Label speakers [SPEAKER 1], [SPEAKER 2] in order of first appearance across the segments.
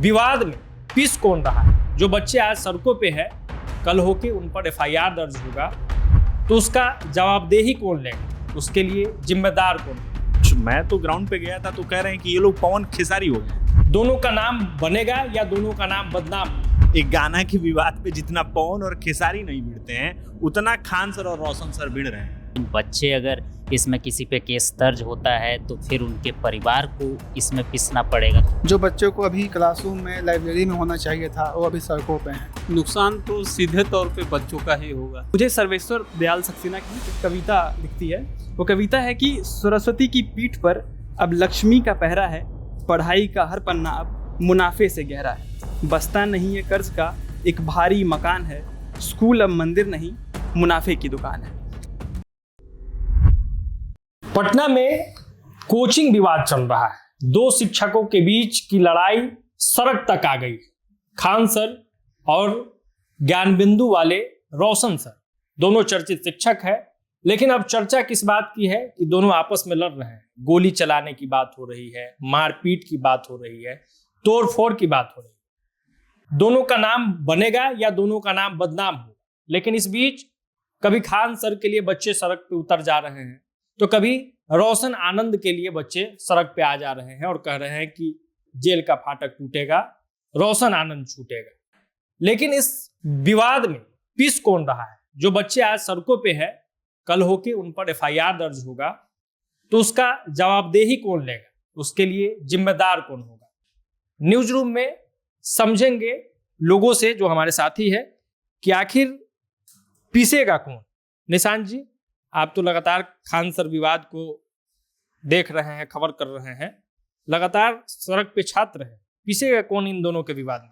[SPEAKER 1] विवाद में पीस कौन रहा है। जो बच्चे आज सड़कों पे है, कल होके उन पर FIR दर्ज होगा तो उसका जवाबदेही कौन लेगा, उसके लिए जिम्मेदार कौन।
[SPEAKER 2] मैं तो ग्राउंड पे गया था तो कह रहे हैं कि ये लोग पवन खेसारी हो गए।
[SPEAKER 1] दोनों का नाम बनेगा या दोनों का नाम बदनाम।
[SPEAKER 2] एक गाना के विवाद पे जितना पवन और खेसारी नहीं भिड़ते हैं उतना खान सर और रोशन सर भिड़ रहे हैं।
[SPEAKER 3] बच्चे अगर इसमें किसी पे केस दर्ज होता है तो फिर उनके परिवार को इसमें पिसना पड़ेगा।
[SPEAKER 4] जो बच्चों को अभी क्लासरूम में लाइब्रेरी में होना चाहिए था वो अभी सड़कों पे हैं।
[SPEAKER 5] नुकसान तो सीधे तौर पे बच्चों का ही होगा।
[SPEAKER 6] मुझे सर्वेश्वर दयाल सक्सेना की एक कविता दिखती है। वो कविता है कि सरस्वती की पीठ पर अब लक्ष्मी का पहरा है, पढ़ाई का हर पन्ना अब मुनाफे से गहरा है। बस्ता नहीं है कर्ज का एक भारी मकान है, स्कूल अब मंदिर नहीं मुनाफे की दुकान है।
[SPEAKER 1] पटना में कोचिंग विवाद चल रहा है। दो शिक्षकों के बीच की लड़ाई सड़क तक आ गई। खान सर और ज्ञानबिंदु वाले रोशन सर दोनों चर्चित शिक्षक हैं, लेकिन अब चर्चा किस बात की है कि दोनों आपस में लड़ रहे हैं। गोली चलाने की बात हो रही है, मारपीट की बात हो रही है, तोड़फोड़ की बात हो रही है। दोनों का नाम बनेगा या दोनों का नाम बदनाम होगा। लेकिन इस बीच कभी खान सर के लिए बच्चे सड़क पे उतर जा रहे हैं तो कभी रोशन आनंद के लिए बच्चे सड़क पे आ जा रहे हैं और कह रहे हैं कि जेल का फाटक टूटेगा, रोशन आनंद छूटेगा। लेकिन इस विवाद में पीस कौन रहा है। जो बच्चे आज सड़कों पे है, कल होके उन पर FIR दर्ज होगा तो उसका जवाबदेही कौन लेगा, उसके लिए जिम्मेदार कौन होगा। न्यूज रूम में समझेंगे लोगों से जो हमारे साथी है कि आखिर पीसेगा कौन। निशांत जी, आप तो लगातार खान सर विवाद को देख रहे हैं, खबर कर रहे हैं, लगातार सड़क पे छात्र हैं, पीसेगा कौन इन दोनों के विवाद में।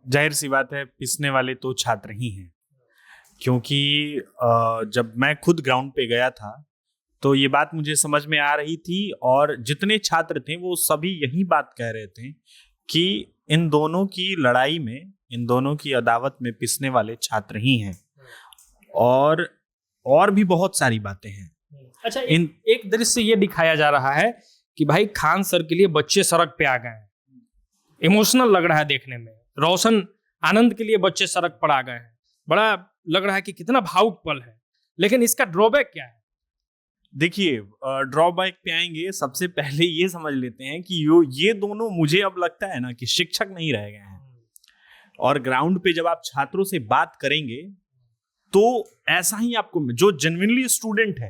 [SPEAKER 2] जाहिर सी बात है पिसने वाले तो छात्र ही हैं, क्योंकि जब मैं खुद ग्राउंड पे गया था तो ये बात मुझे समझ में आ रही थी और जितने छात्र थे वो सभी यही बात कह रहे थे कि इन दोनों की लड़ाई में, इन दोनों की अदावत में पिसने वाले छात्र ही हैं। और भी बहुत सारी बातें हैं।
[SPEAKER 1] अच्छा, एक दृश्य ये दिखाया जा रहा है कि भाई खान सर के लिए बच्चे सड़क पे आ गए हैं, इमोशनल लग रहा है देखने में। रोशन आनंद के लिए बच्चे सड़क पर आ गए हैं, बड़ा लग रहा है कि कितना भावुक पल है। लेकिन इसका ड्रॉबैक क्या है?
[SPEAKER 2] देखिए, ड्रॉबैक पे आएंगे, सबसे पहले ये समझ लेते हैं कि ये दोनों, मुझे अब लगता है ना कि शिक्षक नहीं रह गए हैं। और ग्राउंड पे जब आप छात्रों से बात करेंगे तो ऐसा ही आपको, जो जेन्युइनली स्टूडेंट है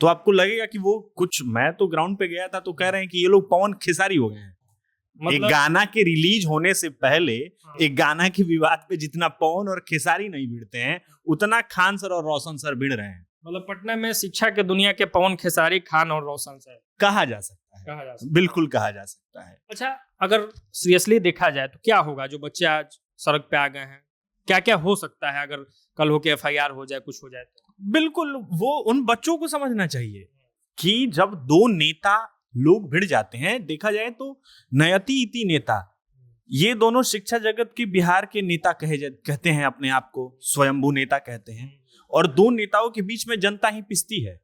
[SPEAKER 2] तो आपको लगेगा कि वो कुछ, मैं तो ग्राउंड पे गया था तो कह रहे हैं कि ये लोग पवन खेसारी हो गए हैं। एक गाना के रिलीज होने से पहले एक गाना के विवाद पे जितना पवन और खेसारी नहीं भिड़ते हैं उतना खान सर और रोशन सर भिड़ रहे हैं।
[SPEAKER 1] मतलब पटना में शिक्षा के दुनिया के पवन खेसारी, खान और रोशन सर
[SPEAKER 2] कहा जा सकता है, बिल्कुल कहा जा सकता है।
[SPEAKER 1] अच्छा, अगर सीरियसली देखा जाए तो क्या होगा जो बच्चे आज सड़क पे आ गए हैं, क्या क्या हो सकता है अगर कल होके FIR हो जाए, कुछ हो जाए तो?
[SPEAKER 2] बिल्कुल, वो उन बच्चों को समझना चाहिए कि जब दो नेता लोग भिड़ जाते हैं, देखा जाए तो नयति इति नेता, ये दोनों शिक्षा जगत के बिहार के नेता कहते हैं, अपने आप को स्वयंभू नेता कहते हैं। और दो नेताओं के बीच में जनता ही पिसती है,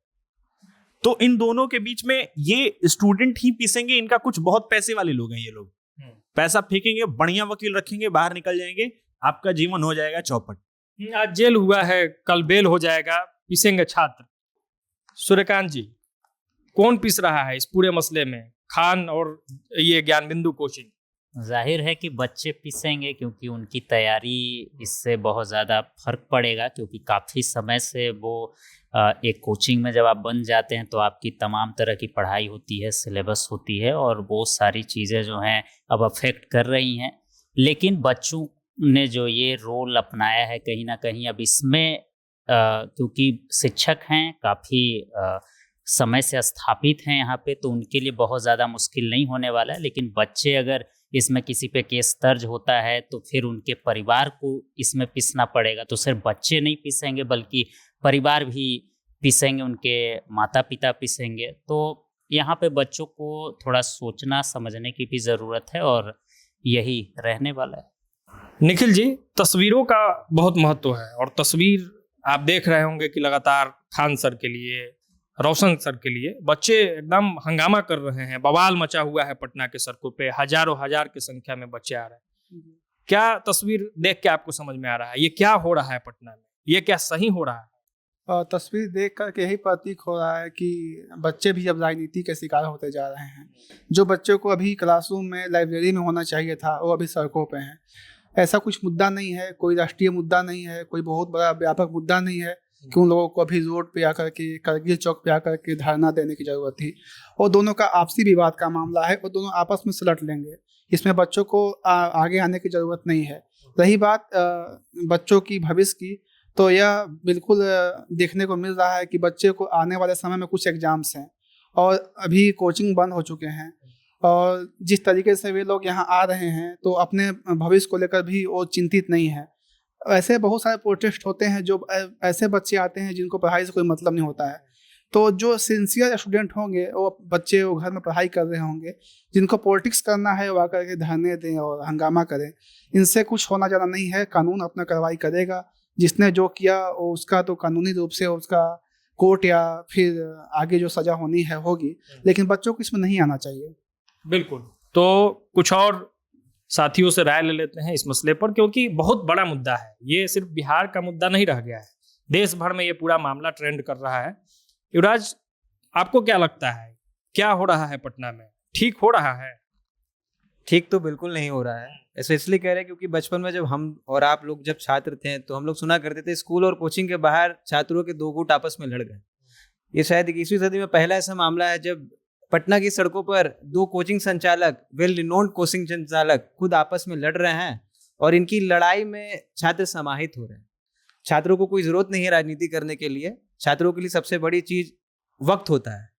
[SPEAKER 2] तो इन दोनों के बीच में ये स्टूडेंट ही पिसेंगे। इनका कुछ बहुत पैसे वाले लोग हैं, ये लोग पैसा फेंकेंगे, बढ़िया वकील रखेंगे, बाहर निकल जाएंगे, आपका जीवन हो जाएगा चौपट।
[SPEAKER 1] आज जेल हुआ है, कल बेल हो जाएगा, पिसेंगे छात्र। सूर्यकांत जी, कौन पिस रहा है इस पूरे मसले में, खान और ये ज्ञानबिंदु कोचिंग?
[SPEAKER 3] जाहिर है कि बच्चे पिसेंगे, क्योंकि उनकी तैयारी इससे बहुत ज़्यादा फर्क पड़ेगा। क्योंकि काफ़ी समय से वो एक कोचिंग में जब आप बन जाते हैं तो आपकी तमाम तरह की पढ़ाई होती है, सिलेबस होती है, और वो सारी चीज़ें जो हैं अब अफेक्ट कर रही हैं। लेकिन बच्चों ने जो ये रोल अपनाया है कहीं ना कहीं अब इसमें क्योंकि शिक्षक हैं, काफ़ी समय से स्थापित हैं यहाँ पे, तो उनके लिए बहुत ज़्यादा मुश्किल नहीं होने वाला है। लेकिन बच्चे अगर इसमें किसी पे केस दर्ज होता है तो फिर उनके परिवार को इसमें पिसना पड़ेगा। तो सिर्फ बच्चे नहीं पिसेंगे बल्कि परिवार भी पिसेंगे, उनके माता पिता पिसेंगे। तो यहाँ पे बच्चों को थोड़ा सोचना समझने की भी ज़रूरत है और यही रहने वाला है।
[SPEAKER 1] निखिल जी, तस्वीरों का बहुत महत्व है और तस्वीर आप देख रहे होंगे कि लगातार खान सर के लिए, रोशन सर के लिए। बच्चे एकदम हंगामा कर रहे हैं, बवाल मचा हुआ है पटना के सड़कों पे, हजारों हजार की संख्या में बच्चे आ रहे हैं। क्या तस्वीर देख के आपको समझ में आ रहा है, ये क्या हो रहा है पटना में, ये क्या सही हो रहा है?
[SPEAKER 4] और तस्वीर देख कर के यही प्रतीक हो रहा है कि बच्चे भी अब राजनीति के शिकार होते जा रहे हैं। जो बच्चों को अभी क्लासरूम में, लाइब्रेरी में होना चाहिए था, वो अभी सड़कों पे हैं। ऐसा कुछ मुद्दा नहीं है, कोई राष्ट्रीय मुद्दा नहीं है, कोई बहुत बड़ा व्यापक मुद्दा नहीं है कि उन लोगों को अभी रोड पे आकर के, करगिल चौक पे आकर के धरना देने की ज़रूरत थी। और दोनों का आपसी विवाद का मामला है और दोनों आपस में सुलट लेंगे। इसमें बच्चों को आगे आने की ज़रूरत नहीं है। रही बात बच्चों की भविष्य की, तो यह बिल्कुल देखने को मिल रहा है कि बच्चे को आने वाले समय में कुछ एग्जाम्स हैं और अभी कोचिंग बंद हो चुके हैं। और जिस तरीके से वे लोग यहाँ आ रहे हैं तो अपने भविष्य को लेकर भी वो चिंतित नहीं है। ऐसे बहुत सारे प्रोटेस्ट होते हैं, जो ऐसे बच्चे आते हैं जिनको पढ़ाई से कोई मतलब नहीं होता है। तो जो सिंसियर स्टूडेंट होंगे, वो बच्चे वो घर में पढ़ाई कर रहे होंगे, जिनको पॉलिटिक्स करना है वो आकर के धरने दें और हंगामा करें। इनसे कुछ होना जाना नहीं है, कानून अपना कार्रवाई करेगा। जिसने जो किया उसका तो कानूनी रूप से उसका कोर्ट या फिर आगे जो सजा होनी है होगी, लेकिन बच्चों को इसमें नहीं आना चाहिए।
[SPEAKER 1] बिल्कुल। तो कुछ और साथियों से राय ले लेते हैं इस मसले पर, क्योंकि बहुत बड़ा मुद्दा है। ये सिर्फ बिहार का मुद्दा नहीं रह गया है, देश भर में ये पूरा मामला ट्रेंड कर रहा है। युवराज, आपको क्या लगता है, क्या हो रहा है पटना में? ठीक हो रहा है?
[SPEAKER 7] ठीक तो बिल्कुल नहीं हो रहा है। ऐसे इसलिए कह रहे हैं क्योंकि बचपन में जब हम और आप लोग जब छात्र थे तो हम लोग सुना करते थे स्कूल और कोचिंग के बाहर छात्रों के दो गुट आपस में लड़ गए। ये शायद 21वीं सदी में पहला ऐसा मामला है जब पटना की सड़कों पर दो कोचिंग संचालक, वेल रिनोन्ड कोचिंग संचालक खुद आपस में लड़ रहे हैं और इनकी लड़ाई में छात्र समाहित हो रहे हैं। छात्रों को कोई जरूरत नहीं है राजनीति करने के लिए। छात्रों के लिए सबसे बड़ी चीज वक्त होता है।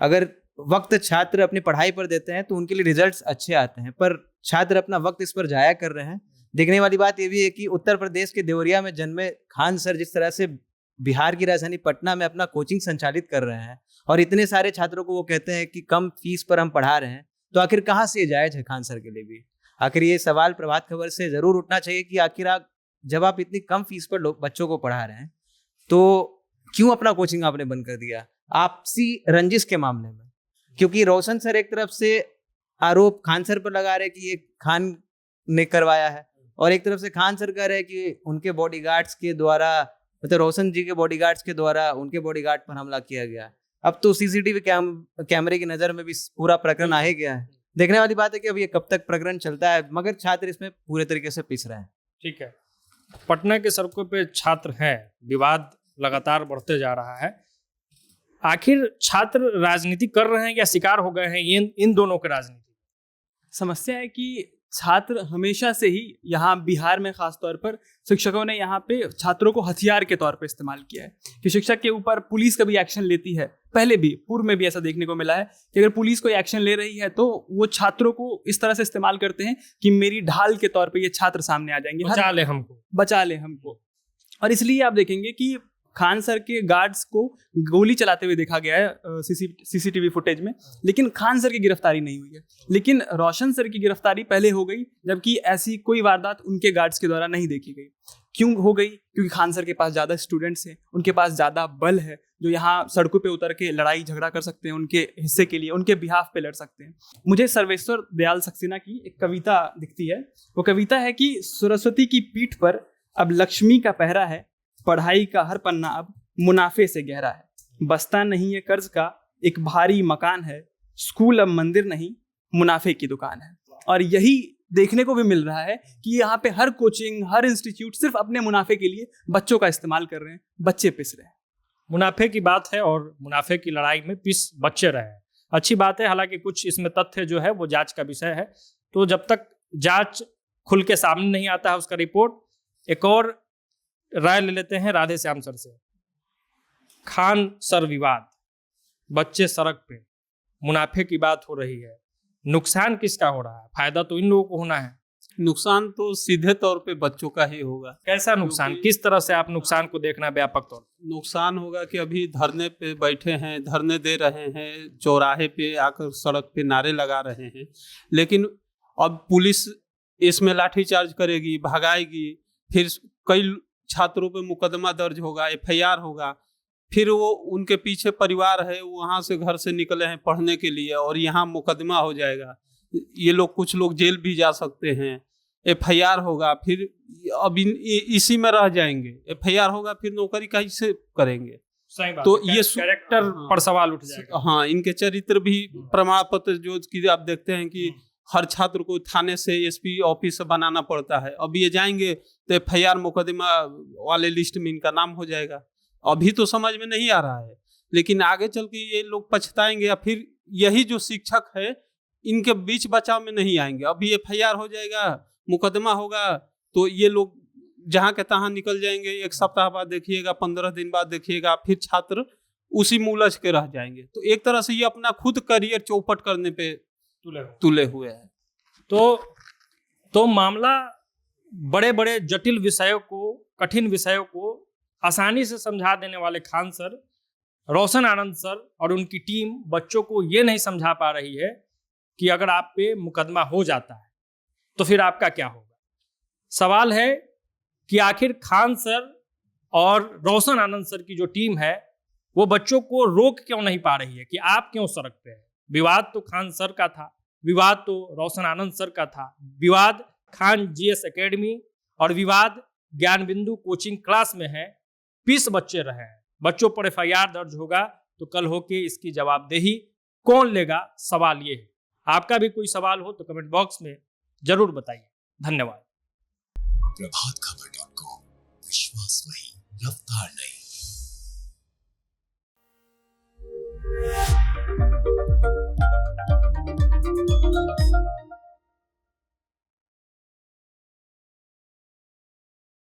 [SPEAKER 7] अगर वक्त छात्र अपनी पढ़ाई पर देते हैं तो उनके लिए रिजल्ट्स अच्छे आते हैं, पर छात्र अपना वक्त इस पर जाया कर रहे हैं। देखने वाली बात यह भी है कि उत्तर प्रदेश के देवरिया में जन्मे खान सर जिस तरह से बिहार की राजधानी पटना में अपना कोचिंग संचालित कर रहे हैं और इतने सारे छात्रों को वो कहते हैं कि कम फीस पर हम पढ़ा रहे हैं, तो आखिर कहाँ से जायज है खान सर के लिए भी? आखिर ये सवाल प्रभात खबर से जरूर उठना चाहिए कि आखिर जब आप इतनी कम फीस पर बच्चों को पढ़ा रहे हैं तो क्यों अपना कोचिंग आपने बंद कर दिया? आपसी रंजिश के मामले में, क्योंकि रोशन सर एक तरफ से आरोप खान सर पर लगा रहे कि ये खान ने करवाया है और एक तरफ से खान सर कह रहे हैं कि उनके बॉडीगार्ड्स के द्वारा, मतलब रोशन जी के बॉडीगार्ड्स के द्वारा उनके बॉडीगार्ड पर हमला किया गया। अब तो सीसीटीवी कैमरे की नजर में भी पूरा प्रकरण आ ही गया है। देखने वाली बात है कि अब ये कब तक प्रकरण चलता है, मगर छात्र इसमें पूरे तरीके से पिस रहे हैं।
[SPEAKER 1] ठीक है, पटना के सड़कों पे छात्र हैं, विवाद लगातार बढ़ते जा रहा है। आखिर छात्र राजनीति कर रहे हैं या शिकार हो गए हैं इन दोनों के राजनीति?
[SPEAKER 6] समस्या है कि छात्र हमेशा से ही यहाँ बिहार में खास तौर पर शिक्षकों ने यहाँ पे छात्रों को हथियार के तौर पे इस्तेमाल किया है कि शिक्षक के ऊपर पुलिस कभी एक्शन लेती है, पहले भी पूर्व में भी ऐसा देखने को मिला है कि अगर पुलिस कोई एक्शन ले रही है तो वो छात्रों को इस तरह से इस्तेमाल करते हैं कि मेरी ढाल के तौर पे ये छात्र सामने आ जाएंगे, बचा ले हमको। और इसलिए आप देखेंगे कि खान सर के गार्ड्स को गोली चलाते हुए देखा गया है सीसीटीवी फुटेज में, लेकिन खान सर की गिरफ्तारी नहीं हुई है। लेकिन रोशन सर की गिरफ्तारी पहले हो गई, जबकि ऐसी कोई वारदात उनके गार्ड्स के द्वारा नहीं देखी गई। क्यों हो गई? क्योंकि खान सर के पास ज़्यादा स्टूडेंट्स हैं, उनके पास ज़्यादा बल है जो यहाँ सड़कों पे उतर के लड़ाई झगड़ा कर सकते हैं, उनके हिस्से के लिए, उनके बिहाफ पे लड़ सकते हैं। मुझे सर्वेश्वर दयाल सक्सेना की एक कविता दिखती है। वो कविता है कि सरस्वती की पीठ पर अब लक्ष्मी का पहरा है, पढ़ाई का हर पन्ना अब मुनाफे से गहरा है। बस्ता नहीं है कर्ज का एक भारी मकान है, स्कूल अब मंदिर नहीं मुनाफे की दुकान है। और यही देखने को भी मिल रहा है कि यहाँ पे हर कोचिंग, हर इंस्टीट्यूट सिर्फ अपने मुनाफे के लिए बच्चों का इस्तेमाल कर रहे हैं, बच्चे पिस रहे हैं।
[SPEAKER 1] मुनाफे की बात है और मुनाफे की लड़ाई में पिस बच्चे रहे हैं। अच्छी बात है, हालांकि कुछ इसमें तथ्य जो है वो जांच का विषय है। तो जब तक जांच खुल के सामने नहीं आता है उसका रिपोर्ट, एक और राय ले लेते हैं राधे श्याम सर से। खान सर विवाद, बच्चे सड़क पे, मुनाफे की बात हो रही है, नुकसान किसका हो रहा है? फायदा तो इन लोगों को होना है।
[SPEAKER 5] नुकसान तो सीधे तौर पे बच्चों का ही होगा।
[SPEAKER 1] कैसा नुकसान? किस तरह से आप नुकसान को देखना व्यापक तौर पर?
[SPEAKER 5] नुकसान होगा कि अभी धरने पे बैठे हैं, धरने दे रहे हैं, चौराहे पे आकर सड़क पे नारे लगा रहे हैं, लेकिन अब पुलिस इसमें लाठीचार्ज करेगी, भगाएगी, फिर कई छात्रों पे मुकदमा दर्ज होगा, FIR होगा। फिर वो उनके पीछे परिवार है, वहाँ से घर से निकले हैं पढ़ने के लिए और यहाँ मुकदमा हो जाएगा, ये लोग कुछ लोग जेल भी जा सकते हैं, FIR होगा, फिर अब इसी में रह जाएंगे, FIR होगा, फिर नौकरी कैसे करेंगे।
[SPEAKER 1] सही बात
[SPEAKER 5] तो
[SPEAKER 1] है।
[SPEAKER 5] ये
[SPEAKER 1] कैरेक्टर पर सवाल उठ जाएगा।
[SPEAKER 5] हाँ, इनके चरित्र भी प्रमाण पत्र जो कि आप देखते हैं कि हर छात्र को थाने से SP ऑफिस से बनाना पड़ता है। अब ये जाएंगे तो FIR मुकदमा वाले लिस्ट में इनका नाम हो जाएगा। अभी तो समझ में नहीं आ रहा है, लेकिन आगे चल के ये लोग पछताएंगे, या फिर यही जो शिक्षक है इनके बीच बचाव में नहीं आएंगे। अभी FIR हो जाएगा, मुकदमा होगा, तो ये लोग जहाँ के तहाँ निकल जाएंगे। 1 सप्ताह बाद देखिएगा, 15 दिन बाद देखिएगा, फिर छात्र उसी में उलझ के रह जाएंगे। तो एक तरह से ये अपना खुद करियर चौपट करने पे तुले हुए हैं।
[SPEAKER 1] तो मामला बड़े बड़े जटिल विषयों को, कठिन विषयों को आसानी से समझा देने वाले खान सर, रोशन आनंद सर और उनकी टीम बच्चों को ये नहीं समझा पा रही है कि अगर आप पे मुकदमा हो जाता है तो फिर आपका क्या होगा। सवाल है कि आखिर खान सर और रोशन आनंद सर की जो टीम है वो बच्चों को रोक क्यों नहीं पा रही है कि आप क्यों सड़क पे हैं। विवाद तो खान सर का था, विवाद तो रोशन आनंद सर का था, विवाद खान GS एकेडमी और विवाद ज्ञान बिंदु कोचिंग क्लास में है। 20 बच्चे रहे हैं, बच्चों पर FIR दर्ज होगा तो कल होके इसकी जवाबदेही कौन लेगा, सवाल ये है। आपका भी कोई सवाल हो तो कमेंट बॉक्स में जरूर बताइए। धन्यवाद।
[SPEAKER 8] प्रभातखबर.com, विश्वास वही, रफ्तार नहीं।